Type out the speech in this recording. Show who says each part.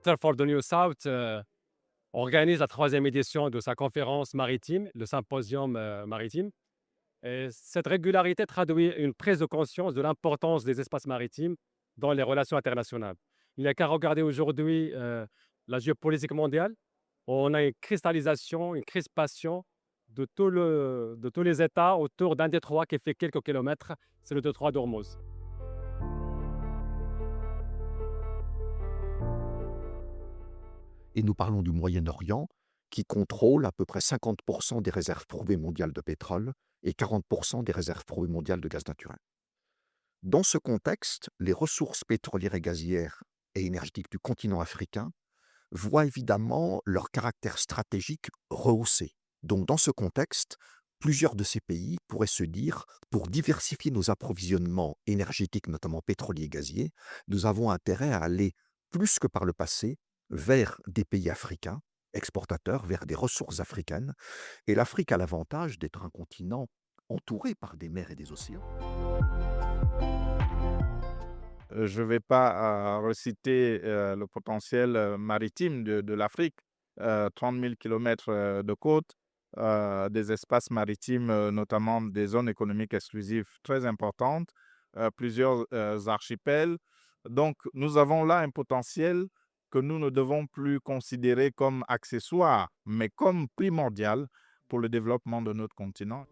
Speaker 1: Center for the New South organise la troisième édition de sa conférence maritime, le symposium maritime. Et cette régularité traduit une prise de conscience de l'importance des espaces maritimes dans les relations internationales. Il n'y a qu'à regarder aujourd'hui la géopolitique mondiale. On a une cristallisation, une crispation de tous les États autour d'un détroit qui fait quelques kilomètres, c'est le détroit d'Ormuz.
Speaker 2: Et nous parlons du Moyen-Orient, qui contrôle à peu près 50% des réserves prouvées mondiales de pétrole et 40% des réserves prouvées mondiales de gaz naturel. Dans ce contexte, les ressources pétrolières et gazières et énergétiques du continent africain voient évidemment leur caractère stratégique rehaussé. Donc dans ce contexte, plusieurs de ces pays pourraient se dire, pour diversifier nos approvisionnements énergétiques, notamment pétroliers et gaziers, nous avons intérêt à aller plus que par le passé vers des pays africains, exportateurs, vers des ressources africaines. Et l'Afrique a l'avantage d'être un continent entouré par des mers et des océans.
Speaker 3: Je ne vais pas reciter le potentiel maritime de l'Afrique. 30 000 kilomètres de côte, des espaces maritimes, notamment des zones économiques exclusives très importantes, plusieurs archipels. Donc, nous avons là un potentiel que nous ne devons plus considérer comme accessoire, mais comme primordial pour le développement de notre continent.